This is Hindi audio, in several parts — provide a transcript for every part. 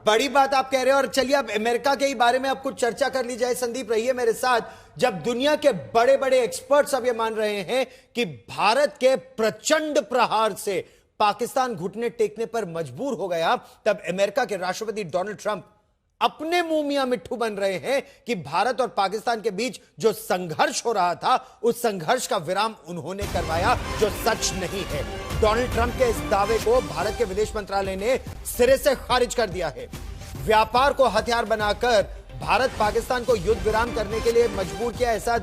बड़ी बात आप कह रहे हो। और चलिए अब अमेरिका के ही बारे में अब कुछ चर्चा कर ली जाए। संदीप रहिए मेरे साथ। जब दुनिया के बड़े बड़े एक्सपर्ट्स अब ये मान रहे हैं कि भारत के प्रचंड प्रहार से पाकिस्तान घुटने टेकने पर मजबूर हो गया, तब अमेरिका के राष्ट्रपति डोनाल्ड ट्रंप अपने मुंह मियां मिट्ठू बन रहे हैं कि भारत और पाकिस्तान के बीच जो संघर्ष हो रहा था उस संघर्ष का विराम उन्होंने करवाया, जो सच नहीं है। डोनाल्ड ट्रंप के इस दावे को भारत के विदेश मंत्रालय ने सिरे से खारिज कर दिया है। व्यापार को हथियार बनाकर भारत पाकिस्तान को युद्ध विराम करने के लिए मजबूर किया, ऐसा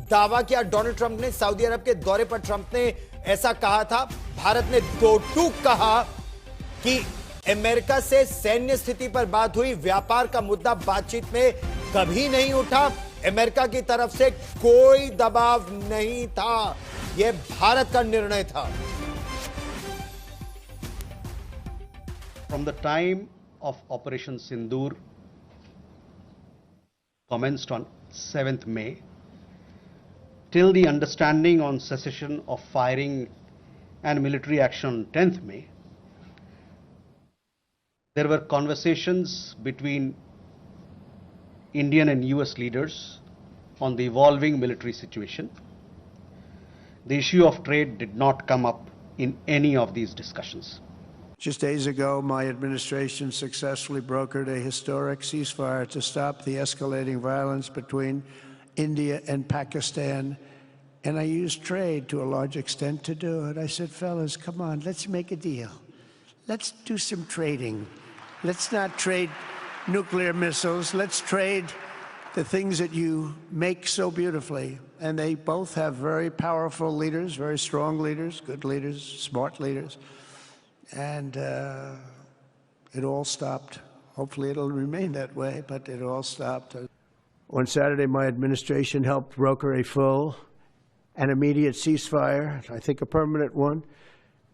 दावा किया डोनाल्ड ट्रंप ने। सऊदी अरब के दौरे पर ट्रंप ने ऐसा कहा था। भारत ने दो टूक कहा कि अमेरिका से सैन्य स्थिति पर बात हुई, व्यापार का मुद्दा बातचीत में कभी नहीं उठा, अमेरिका की तरफ से कोई दबाव नहीं था, यह भारत का निर्णय था। From the time of Operation Sindoor commenced on 7th May till the understanding on cessation of firing and military action on 10th May, there were conversations between Indian and US leaders on the evolving military situation. The issue of trade did not come up in any of these discussions. Just days ago, my administration successfully brokered a historic ceasefire to stop the escalating violence between India and Pakistan. And I used trade to a large extent to do it. I said, fellas, come on, let's make a deal. Let's do some trading. Let's not trade nuclear missiles. Let's trade the things that you make so beautifully. And they both have very powerful leaders, very strong leaders, good leaders, smart leaders. And it all stopped. Hopefully it'll remain that way, but it all stopped. On Saturday, my administration helped broker a full and immediate ceasefire, I think a permanent one,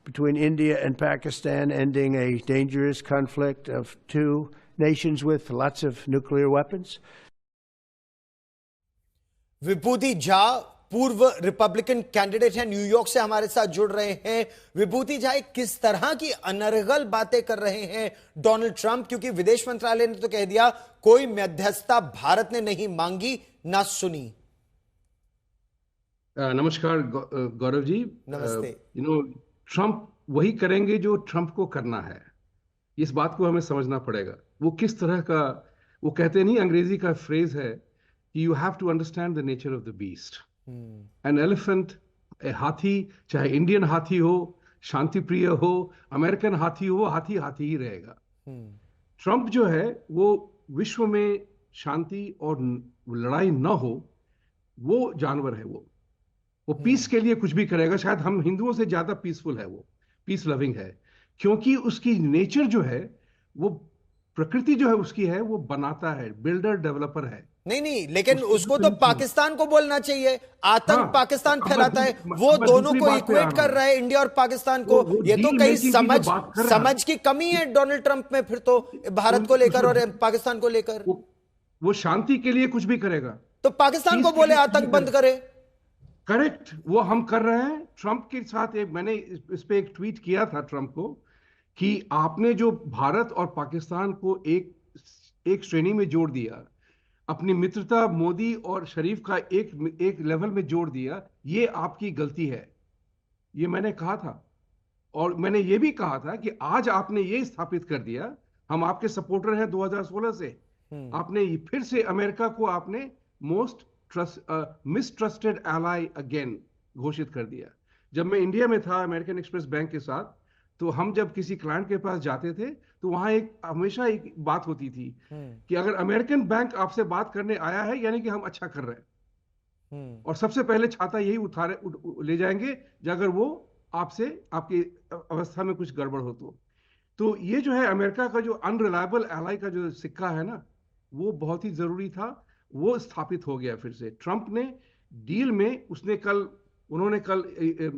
between India and Pakistan, ending a dangerous conflict of two nations with lots of nuclear weapons. विभूति झा पूर्व रिपब्लिकन कैंडिडेट हैं, न्यूयॉर्क से हमारे साथ जुड़ रहे हैं। विभूति झा, किस तरह की अनर्गल बातें कर रहे हैं डोनाल्ड ट्रंप, क्योंकि विदेश मंत्रालय ने तो कह दिया कोई मध्यस्थता भारत ने नहीं मांगी ना सुनी। नमस्कार गौरव जी। नमस्ते। ट्रंप वही करेंगे जो ट्रंप को करना है, इस बात को हमें समझना पड़ेगा। वो किस तरह का, वो कहते नहीं, अंग्रेजी का फ्रेज है कि you have to understand the nature of the beast. An elephant, हाथी, चाहे इंडियन हाथी हो, शांति प्रिय हो, अमेरिकन हाथी हो, हाथी हाथी ही रहेगा। ट्रंप जो है वो विश्व में शांति और लड़ाई न हो, वो जानवर है। वो पीस के लिए कुछ भी करेगा। शायद हम हिंदुओं से ज्यादा पीसफुल है, वो पीस लविंग है, क्योंकि उसकी नेचर जो है, वो प्रकृति जो है उसकी है, वो बनाता है, बिल्डर डेवलपर है। नहीं, लेकिन उसको तो पाकिस्तान को बोलना चाहिए। आतंक पाकिस्तान फैलाता है, वो दोनों को इक्वेट कर रहा है, इंडिया और पाकिस्तान को। ये तो कहीं समझ की कमी है डोनाल्ड ट्रंप में, फिर तो भारत को लेकर और पाकिस्तान को लेकर। वो शांति के लिए कुछ भी करेगा, तो पाकिस्तान को बोले आतंक बंद करे। करेक्ट, वो हम कर रहे हैं। ट्रंप के साथ मैंने इस पे एक ट्वीट किया था ट्रंप को कि आपने जो भारत और पाकिस्तान को एक श्रेणी में जोड़ दिया, अपनी मित्रता मोदी और शरीफ का एक लेवल में जोड़ दिया, ये आपकी गलती है, ये मैंने कहा था। और मैंने ये भी कहा था कि आज आपने ये स्थापित कर दिया, हम आपके सपोर्टर हैं 2016 से। आपने फिर से अमेरिका को आपने मोस्ट मिसट्रस्टेड एलाई अगेन घोषित कर दिया। जब मैं इंडिया में था अमेरिकन एक्सप्रेस बैंक के साथ, तो हम जब किसी क्लाइंट के पास जाते थे तो वहां हमेशा एक बात होती थी कि अगर अमेरिकन बैंक आपसे बात करने आया है, यानी कि हम अच्छा कर रहे हैं, और सबसे पहले छाता यही ले जाएंगे अगर वो आपसे आपकी अवस्था में कुछ गड़बड़ हो तो ये जो है अमेरिका का जो अनरिलायबल एलाई का जो सिक्का है ना, वो बहुत ही जरूरी था। वो स्थापित हो गया फिर से। ट्रंप ने डील में, उसने कल उन्होंने कल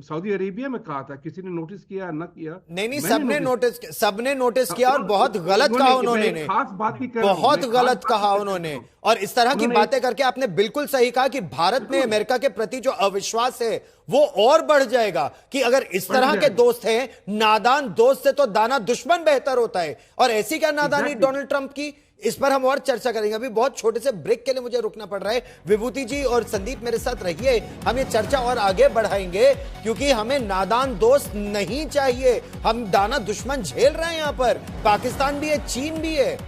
सऊदी अरेबिया में कहा था, किसी ने नोटिस किया न किया? नहीं, मैंने सबने नोटिस किया और बहुत गलत कहा उन्होंने। खास बात ही कर रहा हूं, बहुत मैं गलत खास बात कहा ही कर उन्होंने। रहा हूं। और इस तरह की उन्होंने बातें करके आपने बिल्कुल सही कहा कि भारत में अमेरिका के प्रति जो अविश्वास है वो और बढ़ जाएगा कि अगर इस तरह के दोस्त हैं, नादान दोस्त से तो दाना दुश्मन बेहतर होता है। और ऐसी क्या नादानी डोनाल्ड ट्रंप की, इस पर हम और चर्चा करेंगे। अभी बहुत छोटे से ब्रेक के लिए मुझे रुकना पड़ रहा है। विभूति जी और संदीप मेरे साथ रहिए, हम ये चर्चा और आगे बढ़ाएंगे क्योंकि हमें नादान दोस्त नहीं चाहिए। हम दाना दुश्मन झेल रहे हैं, यहां पर पाकिस्तान भी है, चीन भी है।